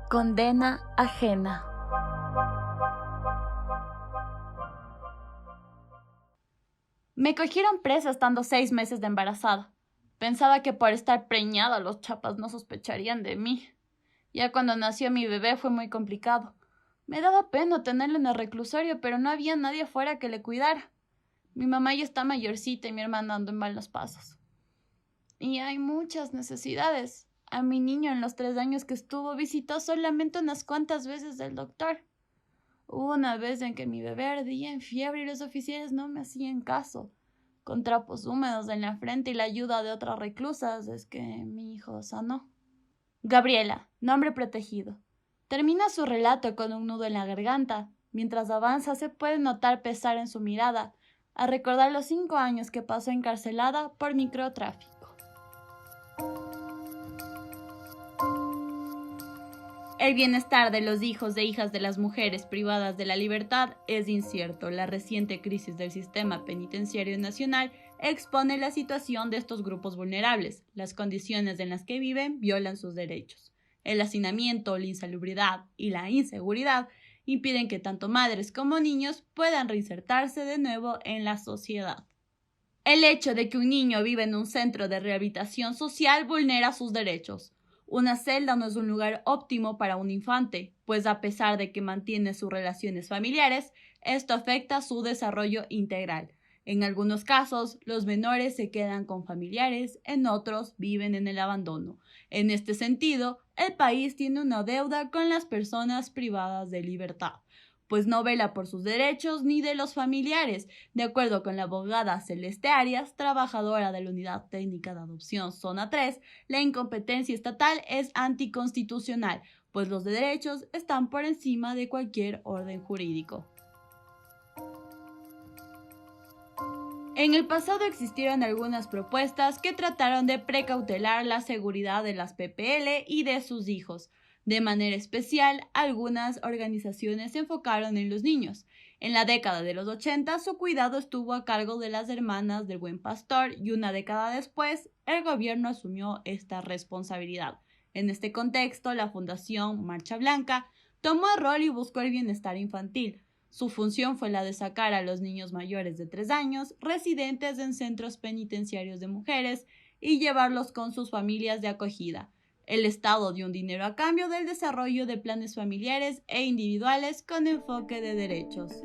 Condena ajena. Me cogieron presa estando 6 meses de embarazada. Pensaba que por estar preñada los chapas no sospecharían de mí. Ya cuando nació mi bebé fue muy complicado. Me daba pena tenerlo en el reclusorio, pero no había nadie afuera que le cuidara. Mi mamá ya está mayorcita y mi hermana anda en malos pasos. Y hay muchas necesidades. A mi niño en los 3 años que estuvo visitó solamente unas cuantas veces el doctor. Hubo una vez en que mi bebé ardía en fiebre y los oficiales no me hacían caso. Con trapos húmedos en la frente y la ayuda de otras reclusas es que mi hijo sanó. Gabriela, nombre protegido. Termina su relato con un nudo en la garganta. Mientras avanza se puede notar pesar en su mirada, a recordar los 5 años que pasó encarcelada por microtráfico. El bienestar de los hijos e hijas de las mujeres privadas de la libertad es incierto. La reciente crisis del sistema penitenciario nacional expone la situación de estos grupos vulnerables. Las condiciones en las que viven violan sus derechos. El hacinamiento, la insalubridad y la inseguridad impiden que tanto madres como niños puedan reinsertarse de nuevo en la sociedad. El hecho de que un niño viva en un centro de rehabilitación social vulnera sus derechos. Una celda no es un lugar óptimo para un infante, pues a pesar de que mantiene sus relaciones familiares, esto afecta su desarrollo integral. En algunos casos, los menores se quedan con familiares, en otros viven en el abandono. En este sentido, el país tiene una deuda con las personas privadas de libertad, pues no vela por sus derechos ni de los familiares. De acuerdo con la abogada Celeste Arias, trabajadora de la Unidad Técnica de Adopción Zona 3, la incompetencia estatal es anticonstitucional, pues los derechos están por encima de cualquier orden jurídico. En el pasado existieron algunas propuestas que trataron de precautelar la seguridad de las PPL y de sus hijos. De manera especial, algunas organizaciones se enfocaron en los niños. En la década de los 80, su cuidado estuvo a cargo de las Hermanas del Buen Pastor y una década después, el gobierno asumió esta responsabilidad. En este contexto, la Fundación Marcha Blanca tomó el rol y buscó el bienestar infantil. Su función fue la de sacar a los niños mayores de 3 años, residentes en centros penitenciarios de mujeres, y llevarlos con sus familias de acogida. El Estado dio un dinero a cambio del desarrollo de planes familiares e individuales con enfoque de derechos.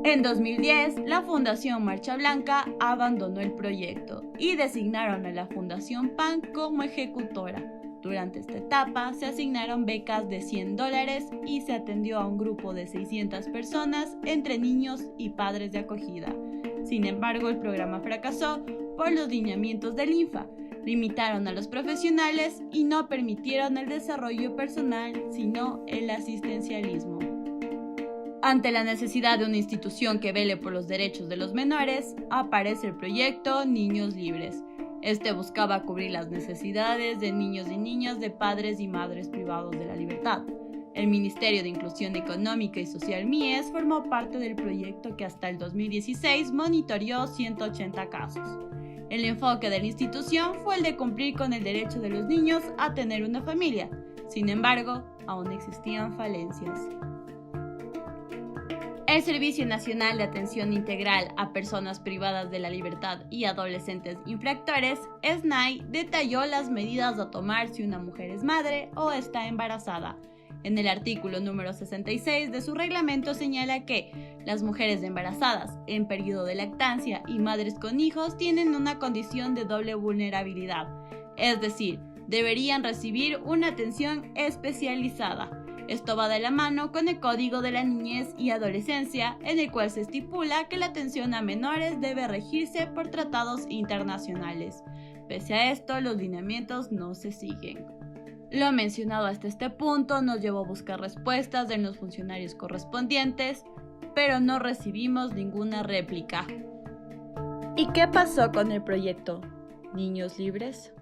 En 2010, la Fundación Marcha Blanca abandonó el proyecto y designaron a la Fundación PAN como ejecutora. Durante esta etapa se asignaron becas de $100 y se atendió a un grupo de 600 personas entre niños y padres de acogida. Sin embargo, el programa fracasó por los lineamientos del INFA. Limitaron a los profesionales y no permitieron el desarrollo personal, sino el asistencialismo. Ante la necesidad de una institución que vele por los derechos de los menores, aparece el proyecto Niños Libres. Este buscaba cubrir las necesidades de niños y niñas de padres y madres privados de la libertad. El Ministerio de Inclusión Económica y Social MIES formó parte del proyecto que hasta el 2016 monitoreó 180 casos. El enfoque de la institución fue el de cumplir con el derecho de los niños a tener una familia. Sin embargo, aún existían falencias. El Servicio Nacional de Atención Integral a Personas Privadas de la Libertad y Adolescentes Infractores, SNAI, detalló las medidas a tomar si una mujer es madre o está embarazada. En el artículo número 66 de su reglamento señala que las mujeres embarazadas, en periodo de lactancia y madres con hijos tienen una condición de doble vulnerabilidad, es decir, deberían recibir una atención especializada. Esto va de la mano con el Código de la Niñez y Adolescencia, en el cual se estipula que la atención a menores debe regirse por tratados internacionales. Pese a esto, los lineamientos no se siguen. Lo mencionado hasta este punto nos llevó a buscar respuestas de los funcionarios correspondientes, pero no recibimos ninguna réplica. ¿Y qué pasó con el proyecto Niños Libres?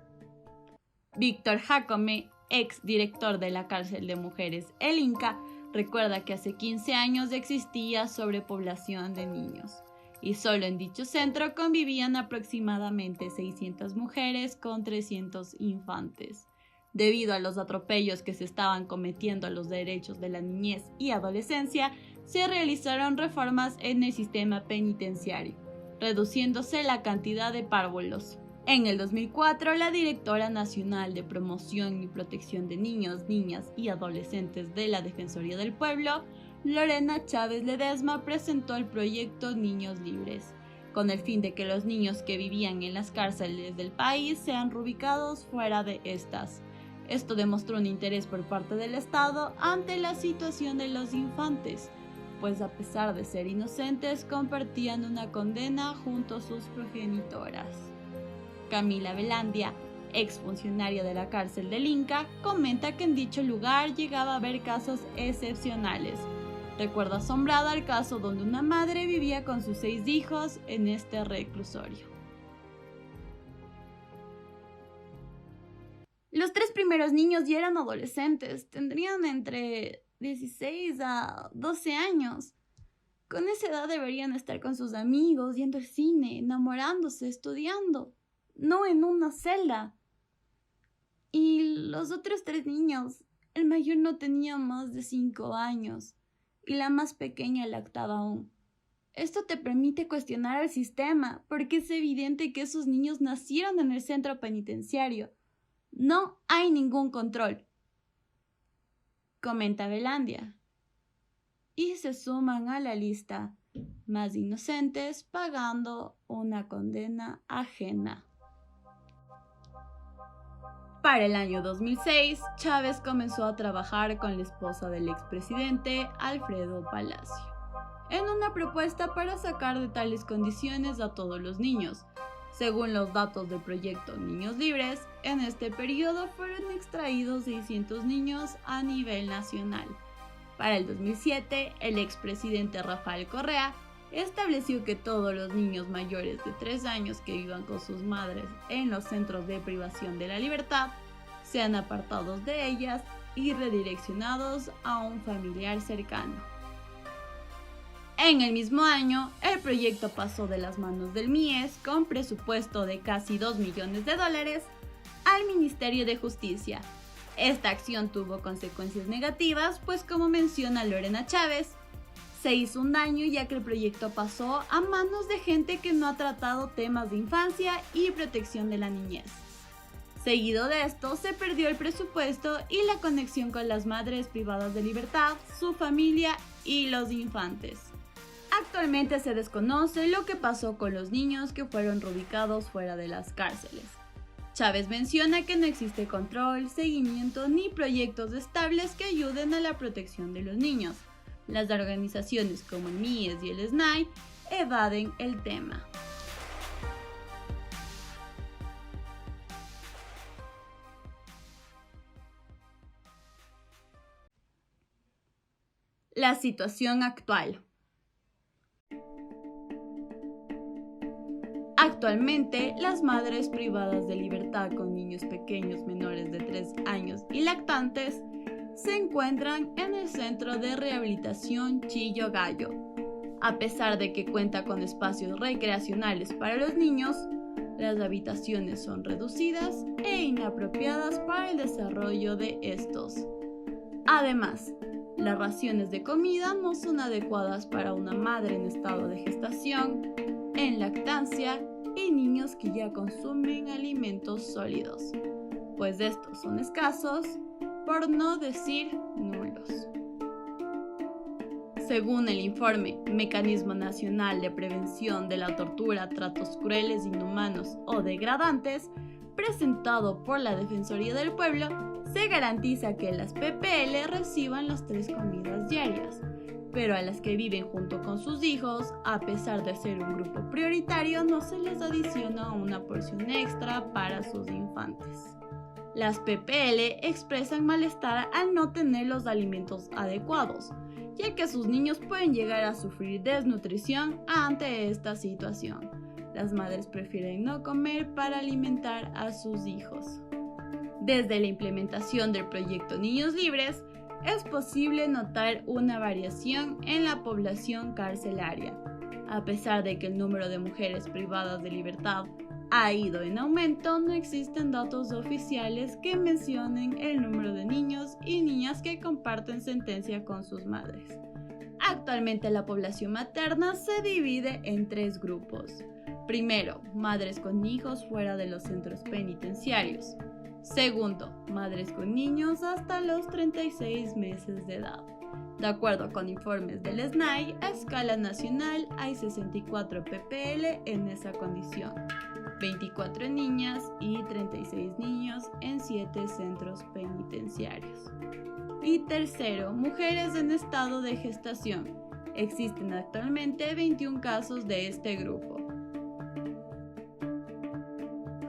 Víctor Jacome, ex director de la cárcel de mujeres El Inca, recuerda que hace 15 años existía sobrepoblación de niños y solo en dicho centro convivían aproximadamente 600 mujeres con 300 infantes. Debido a los atropellos que se estaban cometiendo a los derechos de la niñez y adolescencia, se realizaron reformas en el sistema penitenciario, reduciéndose la cantidad de párvulos. En el 2004, la directora nacional de Promoción y Protección de Niños, Niñas y Adolescentes de la Defensoría del Pueblo, Lorena Chávez Ledesma, presentó el proyecto Niños Libres, con el fin de que los niños que vivían en las cárceles del país sean reubicados fuera de estas. Esto demostró un interés por parte del Estado ante la situación de los infantes, pues a pesar de ser inocentes, compartían una condena junto a sus progenitoras. Camila Velandia, exfuncionaria de la cárcel del Inca, comenta que en dicho lugar llegaba a haber casos excepcionales. Recuerda asombrada el caso donde una madre vivía con sus 6 hijos en este reclusorio. Los 3 primeros niños ya eran adolescentes, tendrían entre 16 a 12 años. Con esa edad deberían estar con sus amigos, yendo al cine, enamorándose, estudiando, no en una celda. Y los otros 3 niños, el mayor no tenía más de 5 años y la más pequeña lactaba aún. Esto te permite cuestionar al sistema, porque es evidente que esos niños nacieron en el centro penitenciario. No hay ningún control, comenta Velandia. Y se suman a la lista más inocentes pagando una condena ajena. Para el año 2006, Chávez comenzó a trabajar con la esposa del expresidente Alfredo Palacio en una propuesta para sacar de tales condiciones a todos los niños. Según los datos del proyecto Niños Libres, en este periodo fueron extraídos 600 niños a nivel nacional. Para el 2007, el expresidente Rafael Correa estableció que todos los niños mayores de 3 años que vivan con sus madres en los centros de privación de la libertad sean apartados de ellas y redireccionados a un familiar cercano. En el mismo año, el proyecto pasó de las manos del MIES con presupuesto de casi $2 millones al Ministerio de Justicia. Esta acción tuvo consecuencias negativas, pues como menciona Lorena Chávez, se hizo un daño ya que el proyecto pasó a manos de gente que no ha tratado temas de infancia y protección de la niñez. Seguido de esto, se perdió el presupuesto y la conexión con las madres privadas de libertad, su familia y los infantes. Actualmente se desconoce lo que pasó con los niños que fueron reubicados fuera de las cárceles. Chávez menciona que no existe control, seguimiento ni proyectos estables que ayuden a la protección de los niños. Las organizaciones como el MIES y el SNAI evaden el tema. La situación actual. Actualmente, las madres privadas de libertad con niños pequeños menores de 3 años y lactantes se encuentran en el Centro de Rehabilitación Chillo Gallo. A pesar de que cuenta con espacios recreacionales para los niños, las habitaciones son reducidas e inapropiadas para el desarrollo de estos. Además, las raciones de comida no son adecuadas para una madre en estado de gestación, en lactancia y niños que ya consumen alimentos sólidos, pues estos son escasos, por no decir nulos. Según el informe Mecanismo Nacional de Prevención de la Tortura, Tratos Crueles, Inhumanos o Degradantes, presentado por la Defensoría del Pueblo, se garantiza que las PPL reciban las 3 comidas diarias, pero a las que viven junto con sus hijos, a pesar de ser un grupo prioritario, no se les adiciona una porción extra para sus infantes. Las PPL expresan malestar al no tener los alimentos adecuados, ya que sus niños pueden llegar a sufrir desnutrición ante esta situación. Las madres prefieren no comer para alimentar a sus hijos. Desde la implementación del proyecto Niños Libres, es posible notar una variación en la población carcelaria. A pesar de que el número de mujeres privadas de libertad ha ido en aumento, no existen datos oficiales que mencionen el número de niños y niñas que comparten sentencia con sus madres. Actualmente la población materna se divide en 3 grupos. Primero, madres con hijos fuera de los centros penitenciarios. Segundo, madres con niños hasta los 36 meses de edad. De acuerdo con informes del SNAI, a escala nacional hay 64 PPL en esa condición, 24 niñas y 36 niños en 7 centros penitenciarios. Y tercero, mujeres en estado de gestación. Existen actualmente 21 casos de este grupo.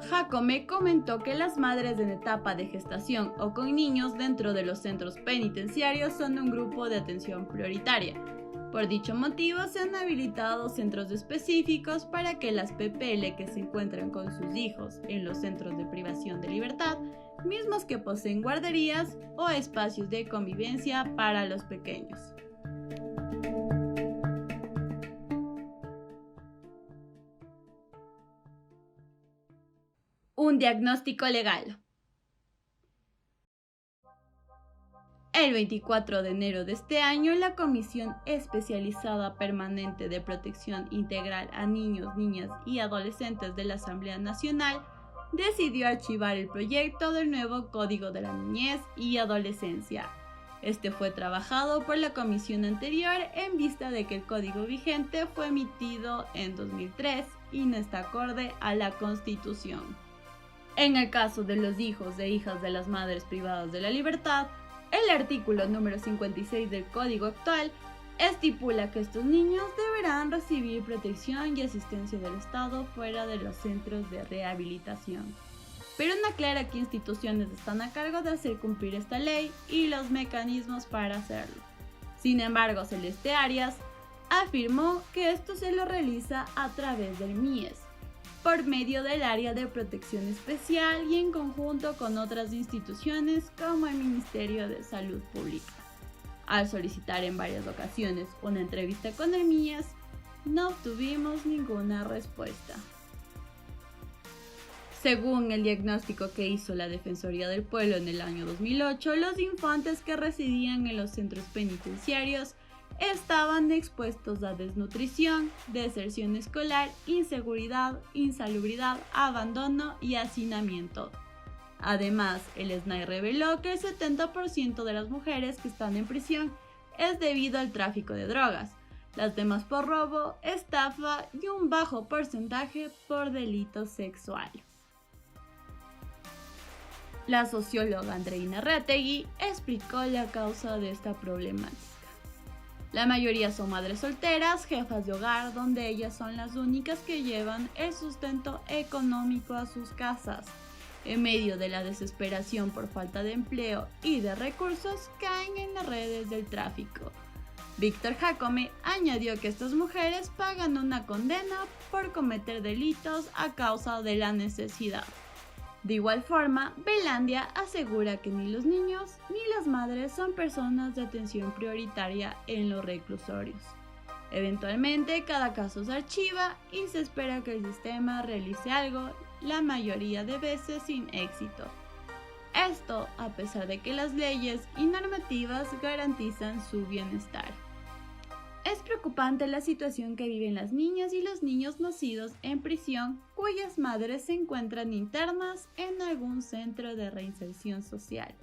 Jacome comentó que las madres en etapa de gestación o con niños dentro de los centros penitenciarios son un grupo de atención prioritaria. Por dicho motivo, se han habilitado centros específicos para que las PPL que se encuentran con sus hijos en los centros de privación de libertad, mismos que poseen guarderías o espacios de convivencia para los pequeños. Un diagnóstico legal. El 24 de enero de este año, la Comisión Especializada Permanente de Protección Integral a Niños, Niñas y Adolescentes de la Asamblea Nacional decidió archivar el proyecto del nuevo Código de la Niñez y Adolescencia. Este fue trabajado por la comisión anterior en vista de que el código vigente fue emitido en 2003 y no está acorde a la Constitución. En el caso de los hijos e hijas de las madres privadas de la libertad, el artículo número 56 del Código actual estipula que estos niños deberán recibir protección y asistencia del Estado fuera de los centros de rehabilitación. Pero no aclara qué instituciones están a cargo de hacer cumplir esta ley y los mecanismos para hacerlo. Sin embargo, Celeste Arias afirmó que esto se lo realiza a través del MIES, por medio del Área de Protección Especial y en conjunto con otras instituciones como el Ministerio de Salud Pública. Al solicitar en varias ocasiones una entrevista con el MIES, no obtuvimos ninguna respuesta. Según el diagnóstico que hizo la Defensoría del Pueblo en el año 2008, los infantes que residían en los centros penitenciarios estaban expuestos a desnutrición, deserción escolar, inseguridad, insalubridad, abandono y hacinamiento. Además, el SNAI reveló que el 70% de las mujeres que están en prisión es debido al tráfico de drogas, las demás por robo, estafa y un bajo porcentaje por delito sexual. La socióloga Andreina Retegui explicó la causa de esta problemática. La mayoría son madres solteras, jefas de hogar, donde ellas son las únicas que llevan el sustento económico a sus casas. En medio de la desesperación por falta de empleo y de recursos, caen en las redes del tráfico. Víctor Jacome añadió que estas mujeres pagan una condena por cometer delitos a causa de la necesidad. De igual forma, Belandia asegura que ni los niños ni las madres son personas de atención prioritaria en los reclusorios. Eventualmente, cada caso se archiva y se espera que el sistema realice algo, la mayoría de veces sin éxito. Esto a pesar de que las leyes y normativas garantizan su bienestar. Es preocupante la situación que viven las niñas y los niños nacidos en prisión cuyas madres se encuentran internas en algún centro de reinserción social,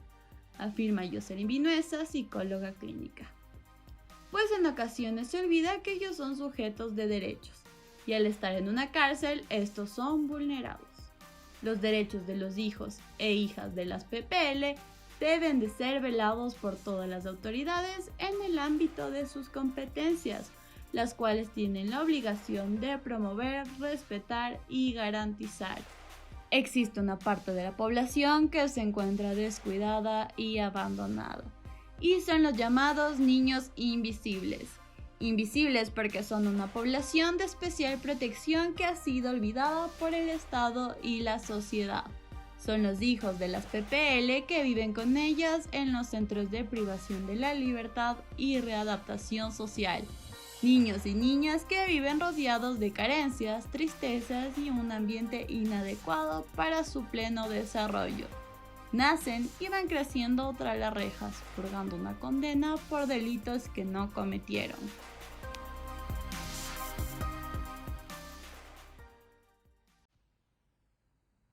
afirma Jocelyn Vinuesa, psicóloga clínica. Pues en ocasiones se olvida que ellos son sujetos de derechos y al estar en una cárcel estos son vulnerados. Los derechos de los hijos e hijas de las PPL deben de ser velados por todas las autoridades en el ámbito de sus competencias, las cuales tienen la obligación de promover, respetar y garantizar. Existe una parte de la población que se encuentra descuidada y abandonada, y son los llamados niños invisibles. Invisibles porque son una población de especial protección que ha sido olvidada por el Estado y la sociedad. Son los hijos de las PPL que viven con ellas en los centros de privación de la libertad y readaptación social. Niños y niñas que viven rodeados de carencias, tristezas y un ambiente inadecuado para su pleno desarrollo. Nacen y van creciendo tras las rejas, purgando una condena por delitos que no cometieron.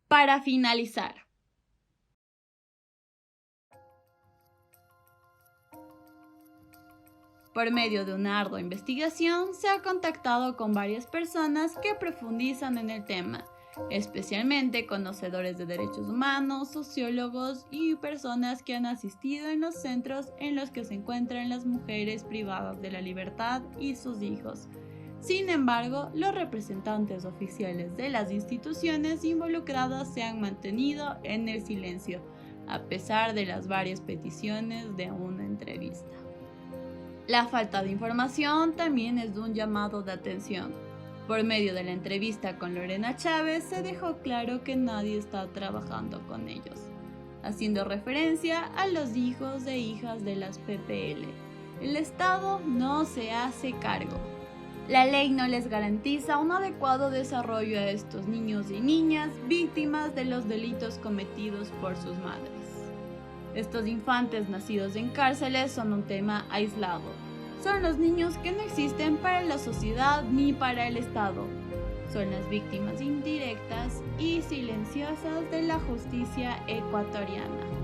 Para finalizar, por medio de una ardua investigación, se ha contactado con varias personas que profundizan en el tema, especialmente conocedores de derechos humanos, sociólogos y personas que han asistido en los centros en los que se encuentran las mujeres privadas de la libertad y sus hijos. Sin embargo, los representantes oficiales de las instituciones involucradas se han mantenido en el silencio, a pesar de las varias peticiones de una entrevista. La falta de información también es un llamado de atención. Por medio de la entrevista con Lorena Chávez se dejó claro que nadie está trabajando con ellos, haciendo referencia a los hijos e hijas de las PPL. El Estado no se hace cargo. La ley no les garantiza un adecuado desarrollo a estos niños y niñas víctimas de los delitos cometidos por sus madres. Estos infantes nacidos en cárceles son un tema aislado. Son los niños que no existen para la sociedad ni para el Estado. Son las víctimas indirectas y silenciosas de la justicia ecuatoriana.